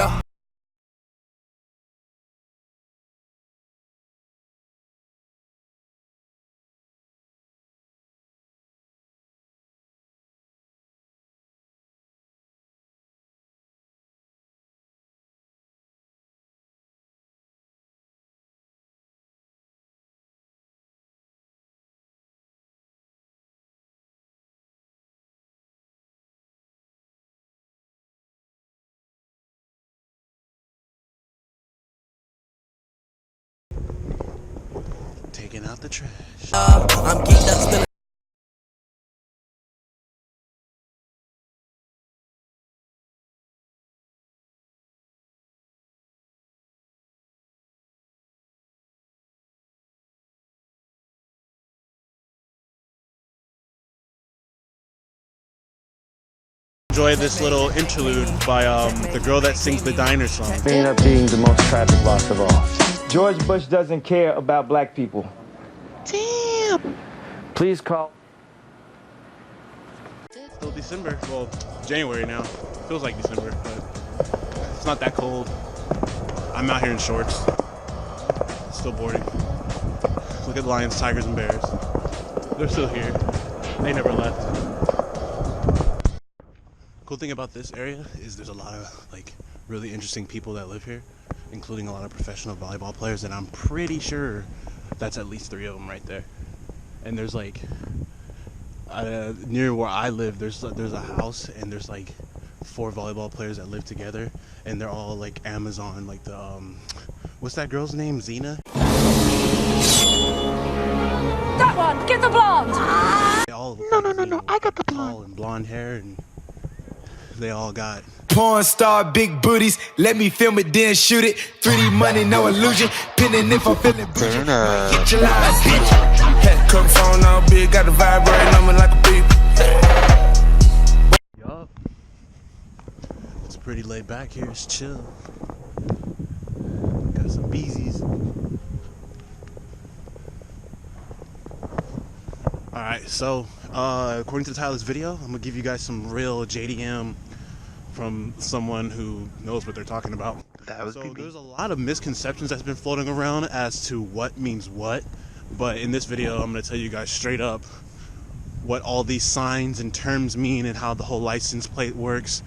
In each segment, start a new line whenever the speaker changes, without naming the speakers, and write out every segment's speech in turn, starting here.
Yeah.
Taking out the trash.
I'm geeked up, spilling.
Enjoy this little interlude by the girl that sings the Diner song.
Ended up being the most tragic loss of all. George Bush doesn't care about black people.
Damn!
Please call.
Still December. Well, January now. Feels like December, but it's not that cold. I'm out here in shorts. Still boarding. Look at the lions, tigers, and bears. They're still here. They never left. Cool thing about this area is there's a lot of like really interesting people that live here, including a lot of professional volleyball players, and I'm pretty sure that's at least 3 of them right there. And there's like near where I live, there's a house, and there's like 4 volleyball players that live together, and they're all like Amazon, like the what's that girl's name? Xena?
That one! Get the blonde!
They all
No, I got the blonde.
tall and blonde hair, and they all got
Porn star, big booties. Let me film it, then shoot it. 3D money, no illusion. Pinning if I'm feeling bougie. Get your line, bitch. Had cook phone all big, got the vibrating on me like a beep.
yup. It's pretty laid back here. It's chill. Got some beesies. Alright, so according to the title of this video, I'm gonna give you guys some real JDM from someone who knows what they're talking about. So there's a lot of misconceptions that's been floating around as to what means what, but in this video I'm gonna tell you guys straight up what all these signs and terms mean and how the whole license plate works.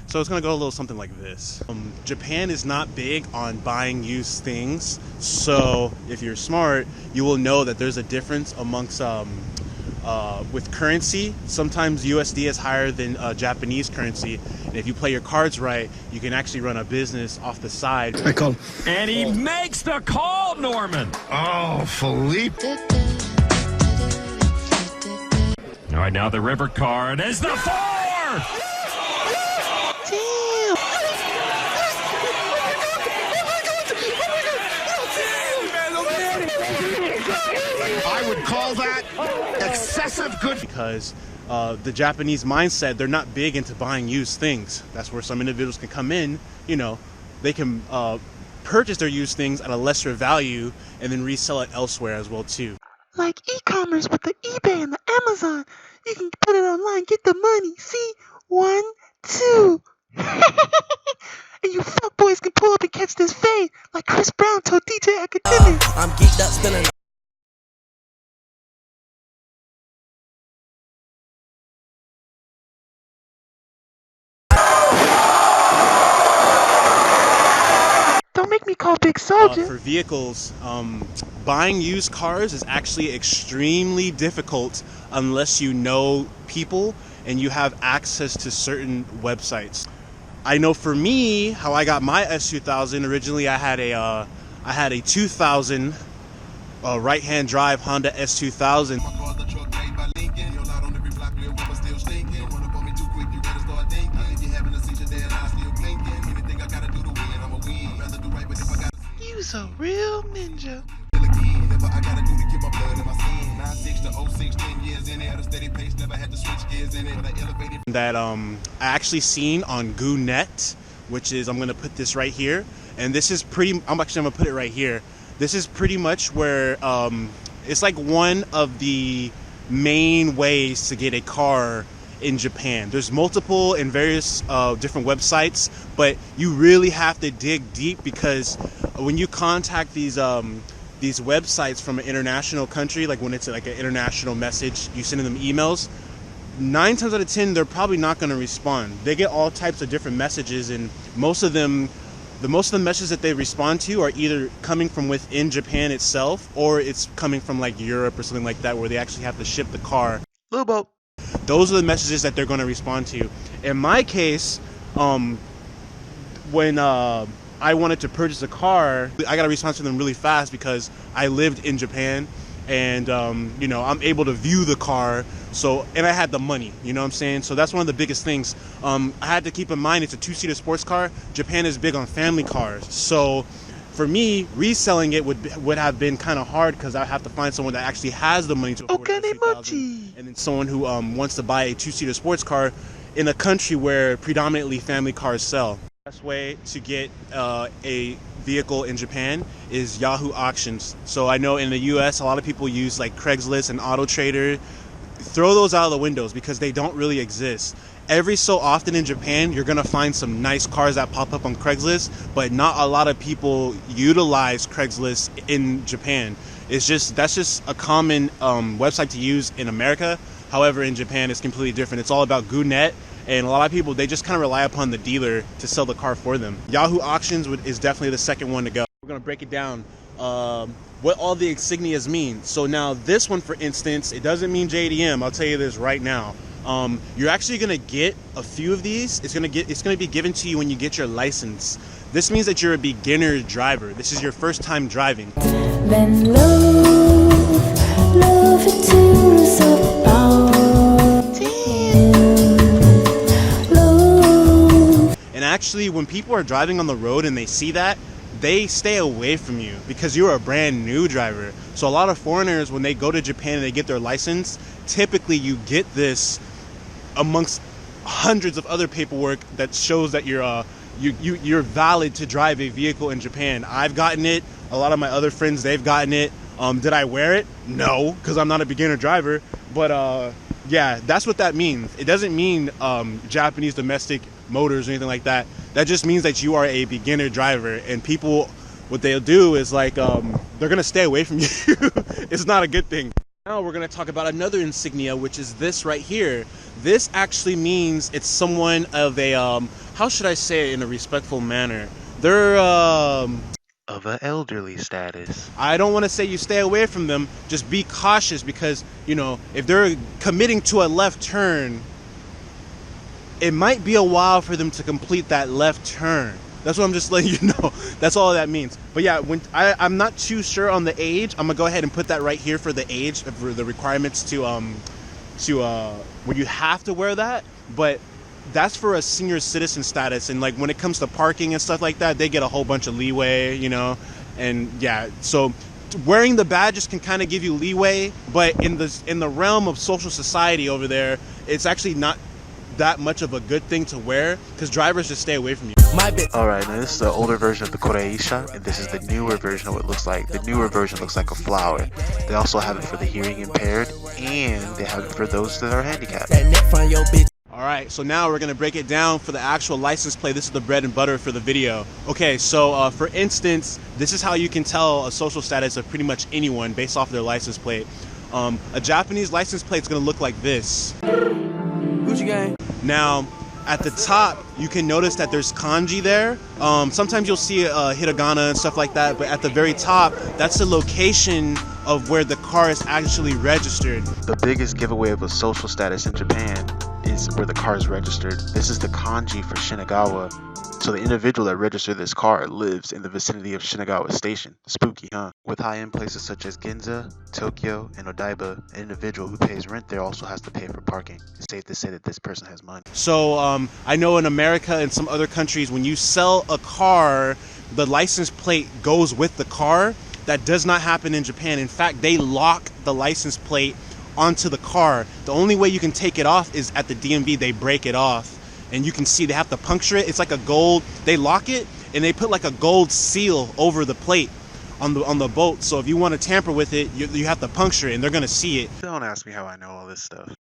So it's gonna go a little something like this. Japan is not big on buying used things, so if you're smart, you will know that there's a difference amongst with currency. Sometimes USD is higher than Japanese currency, and if you play your cards right, you can actually run a business off the side.
I call.
And he makes the call, Norman.
Oh, Philippe.
All right, now the river card is the 4!
I would call that excessive good.
Because the Japanese mindset, they're not big into buying used things. That's where some individuals can come in, you know, they can purchase their used things at a lesser value and then resell it elsewhere as well too.
Like e-commerce with the eBay and the Amazon. You can put it online, get the money. See? 1, 2. And you fuckboys can pull up and catch this fade like Chris Brown told DJ Academic.
I'm geeked up, spilling.
Don't make me call Big Soldier.
For vehicles, buying used cars is actually extremely difficult unless you know people and you have access to certain websites. I know for me, how I got my S2000. Originally, I had a 2000 right-hand drive Honda S2000.
You's a real ninja.
That I actually seen on GooNet, which is, I'm gonna put this right here, and this is pretty. I'm gonna put it right here. This is pretty much where it's like one of the main ways to get a car in Japan. There's multiple and various different websites, but you really have to dig deep, because when you contact these websites from an international country, like when it's like an international message, you send them emails, 9 times out of 10 they're probably not going to respond. They get all types of different messages, and most of the messages that they respond to are either coming from within Japan itself, or it's coming from like Europe or something like that, where they actually have to ship the car.
Lubo.
Those are the messages that they're going to respond to. In my case, when I wanted to purchase a car, I got a response to them really fast because I lived in Japan, and you know, I'm able to view the car. So, and I had the money, you know what I'm saying? So that's one of the biggest things. I had to keep in mind it's a 2-seater sports car. Japan is big on family cars. So for me, reselling it would have been kind of hard, because I have to find someone that actually has the money to afford it, and then someone who wants to buy a 2-seater sports car in a country where predominantly family cars sell. The best way to get a vehicle in Japan is Yahoo Auctions. So I know in the US a lot of people use like Craigslist and Auto Trader. Throw those out of the windows, because they don't really exist. Every so often in Japan you're gonna find some nice cars that pop up on Craigslist, but not a lot of people utilize Craigslist in Japan. That's just a common website to use in America. However, in Japan it's completely different. It's all about GoNet, and a lot of people, they just kind of rely upon the dealer to sell the car for them. Yahoo Auctions is definitely the second one to go. We're gonna break it down, what all the insignias mean. So now this one, for instance, it doesn't mean JDM. I'll tell you this right now. You're actually gonna get a few of these. It's gonna be given to you when you get your license. This means that you're a beginner driver. This is your first time driving.
Then love it to so
And actually, when people are driving on the road and they see that, they stay away from you, because you're a brand new driver. So a lot of foreigners, when they go to Japan and they get their license, typically you get this amongst hundreds of other paperwork that shows that you're valid to drive a vehicle in Japan. I've gotten it. A lot of my other friends, they've gotten it. Did I wear it? No, because I'm not a beginner driver. But yeah, that's what that means. It doesn't mean Japanese domestic motors or anything like that. That just means that you are a beginner driver, and people, what they'll do is like they're gonna stay away from you. It's not a good thing. Now we're gonna talk about another insignia, which is this right here. This actually means it's someone of a how should I say it in a respectful manner? They're
Of an elderly status.
I don't want to say you stay away from them. Just be cautious, because you know, if they're committing to a left turn, it might be a while for them to complete that left turn. That's what I'm just letting you know. That's all that means. But yeah, when I'm not too sure on the age. I'm gonna go ahead and put that right here for the age, for the requirements to where you have to wear that. But that's for a senior citizen status, and like when it comes to parking and stuff like that, they get a whole bunch of leeway, you know. And yeah, so wearing the badges can kind of give you leeway, but in the realm of social society over there, it's actually not that much of a good thing to wear, because drivers just stay away from you.
Alright, now this is the older version of the Koreisha, and this is the newer version of what it looks like. The newer version looks like a flower. They also have it for the hearing impaired, and they have it for those that are handicapped.
Alright, so now we're going to break it down for the actual license plate. This is the bread and butter for the video. Okay, so for instance, this is how you can tell a social status of pretty much anyone based off their license plate. A Japanese license plate is going to look like this.
Gucci gang.
Now, at the top, you can notice that there's kanji there. Sometimes you'll see hiragana and stuff like that, but at the very top, that's the location of where the car is actually registered.
The biggest giveaway of a social status in Japan is where the car is registered. This is the kanji for Shinagawa. So the individual that registered this car lives in the vicinity of Shinagawa Station. Spooky, huh? With high-end places such as Ginza, Tokyo, and Odaiba, an individual who pays rent there also has to pay for parking. It's safe to say that this person has money.
So I know in America and some other countries, when you sell a car, the license plate goes with the car. That does not happen in Japan. In fact, they lock the license plate onto the car. The only way you can take it off is at the DMV. They break it off. And you can see they have to puncture it. It's like a gold, they lock it and they put like a gold seal over the plate on the boat. So if you want to tamper with it, you have to puncture it, and they're gonna see it.
Don't ask me how I know all this stuff.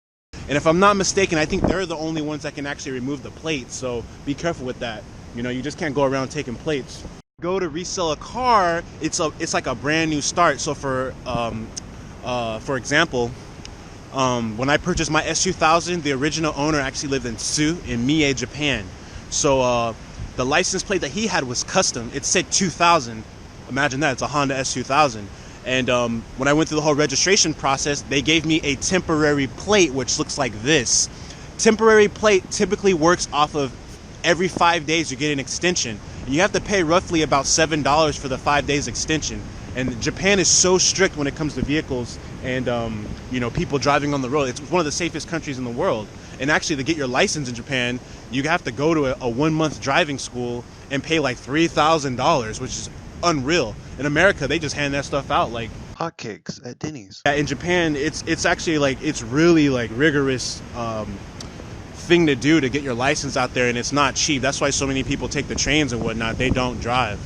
And if I'm not mistaken, I think they're the only ones that can actually remove the plates. So be careful with that. You know, you just can't go around taking plates. Go to resell a car, it's like a brand new start. So for example, when I purchased my S2000, the original owner actually lived in Tsu in Mie, Japan. So the license plate that he had was custom. It said 2000. Imagine that, it's a Honda S2000. And when I went through the whole registration process, they gave me a temporary plate, which looks like this. Temporary plate typically works off of every 5 days you get an extension. And you have to pay roughly about $7 for the 5 days extension. And Japan is so strict when it comes to vehicles and you know, people driving on the road. It's one of the safest countries in the world. And actually, to get your license in Japan, you have to go to a 1 month driving school and pay like $3,000, which is unreal. In America, they just hand that stuff out like
hotcakes at Denny's.
Yeah, in Japan, it's actually like, it's really like rigorous thing to do to get your license out there, and it's not cheap. That's why so many people take the trains and whatnot. They don't drive.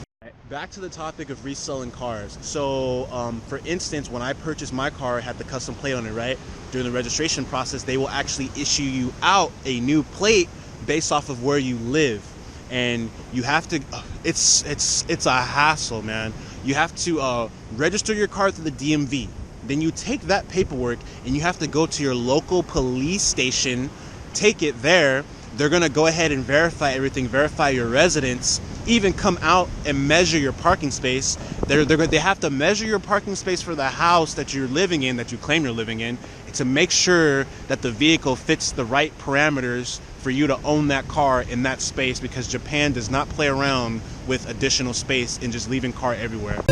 Back to the topic of reselling cars. So for instance, when I purchased my car, it had the custom plate on it, right? During the registration process, they will actually issue you out a new plate based off of where you live. And you have to, it's a hassle, man. You have to register your car through the DMV. Then you take that paperwork and you have to go to your local police station, take it there. They're gonna go ahead and verify everything, verify your residence, even come out and measure your parking space. They have to measure your parking space for the house that you're living in, that you claim you're living in, to make sure that the vehicle fits the right parameters for you to own that car in that space, because Japan does not play around with additional space and just leaving car everywhere.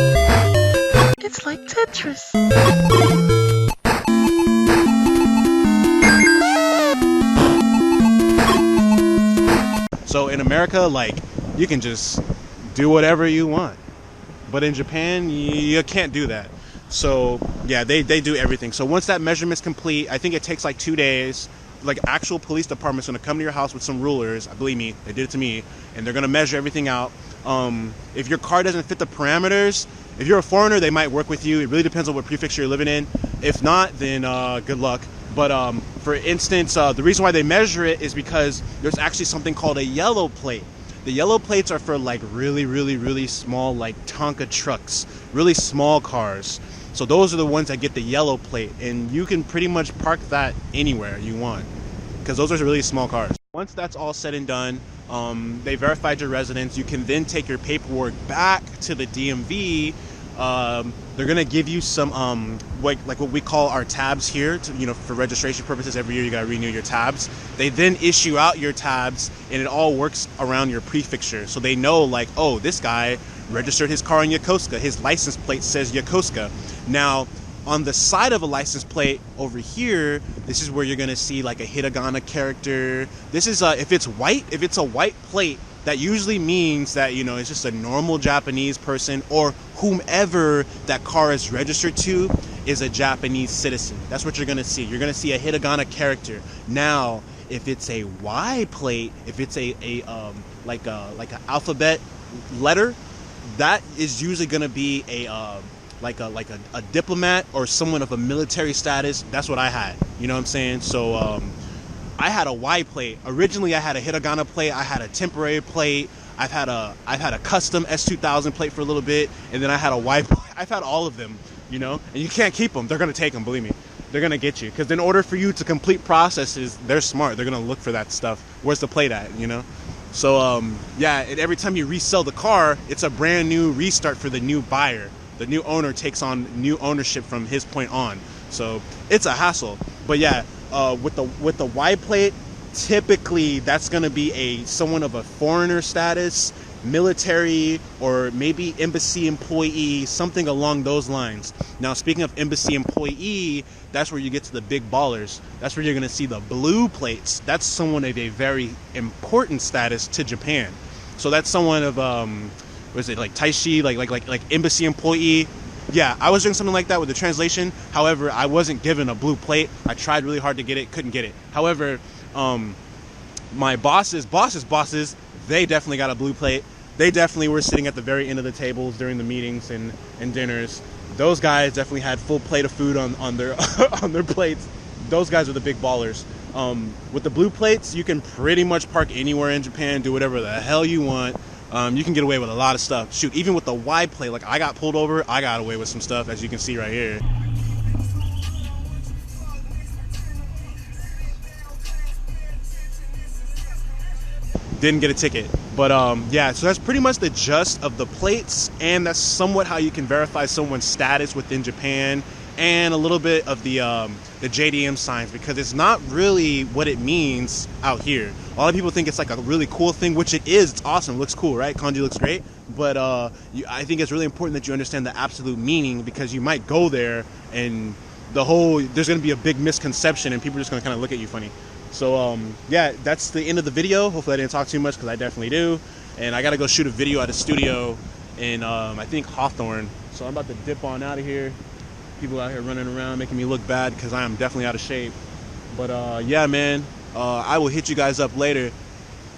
It's like Tetris.
So in America, like, you can just do whatever you want. But in Japan, you can't do that. So yeah, they do everything. So once that measurement's complete, I think it takes like 2 days. Like, actual police department's gonna come to your house with some rulers. Believe me, they did it to me. And they're gonna measure everything out. If your car doesn't fit the parameters, if you're a foreigner, they might work with you. It really depends on what prefecture you're living in. If not, then good luck. But for instance, the reason why they measure it is because there's actually something called a yellow plate. The yellow plates are for like really small, like Tonka trucks, really small cars. So those are the ones that get the yellow plate, and you can pretty much park that anywhere you want, because those are really small cars. Once that's all said and done, they verified your residence. You can then take your paperwork back to the DMV. They're gonna give you some like what we call our tabs here, to, you know, for registration purposes. Every year you gotta renew your tabs. They then issue out your tabs, and it all works around your prefecture. So they know, like, oh, this guy registered his car in Yokosuka. His license plate says Yokosuka. Now, on the side of a license plate over here, this is where you're gonna see like a hiragana character. This is if it's a white plate, that usually means that, you know, it's just a normal Japanese person, or whomever that car is registered to is a Japanese citizen. That's what you're gonna see. You're gonna see a hiragana character. Now, if it's a Y plate, if it's like an alphabet letter, that is usually gonna be a diplomat or someone of a military status. That's what I had. You know what I'm saying? So I had a Y plate. Originally, I had a hiragana plate. I had a temporary plate. I've had a custom S2000 plate for a little bit, and then I had a Y plate. I've had all of them, you know, and you can't keep them. They're gonna take them, believe me. They're gonna get you, because in order for you to complete processes, they're smart. They're gonna look for that stuff. Where's the plate at, you know? So yeah, and every time you resell the car, it's a brand new restart for the new buyer. The new owner takes on new ownership from his point on. So it's a hassle. But yeah, with the Y plate, typically that's going to be someone of a foreigner status, military, or maybe embassy employee, something along those lines. Now, speaking of embassy employee, that's where you get to the big ballers. That's where you're going to see the blue plates. That's someone of a very important status to Japan. So that's someone of what is it, like Taishi, like embassy employee. Yeah, I was doing something like that with the translation. However, I wasn't given a blue plate. I tried really hard to get it, couldn't get it. However, my bosses, they definitely got a blue plate. They definitely were sitting at the very end of the tables during the meetings and dinners. Those guys definitely had full plate of food on their on their plates. Those guys are the big ballers. With the blue plates, you can pretty much park anywhere in Japan, do whatever the hell you want. You can get away with a lot of stuff. Shoot, even with the Y plate, like I got pulled over, I got away with some stuff, as you can see right here. Didn't get a ticket, but yeah, so that's pretty much the gist of the plates, and that's somewhat how you can verify someone's status within Japan, and a little bit of the JDM signs, because it's not really what it means out here. A lot of people think it's like a really cool thing, which it is. It's awesome, it looks cool, right? Kanji looks great, but I think it's really important that you understand the absolute meaning, because you might go there and there's going to be a big misconception and people are just going to kind of look at you funny. So yeah, that's the end of the video. Hopefully I didn't talk too much, because I definitely do. And I gotta go shoot a video at a studio in I think Hawthorne. So I'm about to dip on out of here. People out here running around making me look bad, because I am definitely out of shape. But yeah, man, I will hit you guys up later.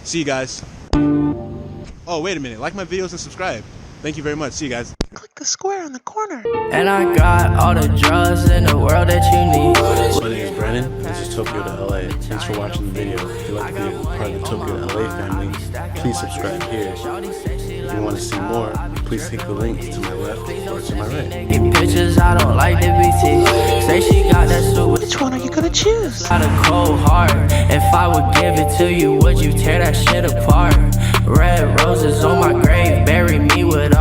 See you guys. Oh, wait a minute, like my videos and subscribe. Thank you very much. See you guys.
Click the square in the corner.
And I got all the drugs in the world that you need.
My name is Brennan. This is Tokyo to LA. Thanks for watching the video. If you like to be part of the Tokyo to LA family, please subscribe here. If you want to see more, please click the links to my left or to my right.
Get pictures, I don't like the BT. Say she got that suit.
Which one are you gonna choose?
Got a cold heart. If I would give it to you, would you tear that shit apart? Red roses on my grave, bury me with all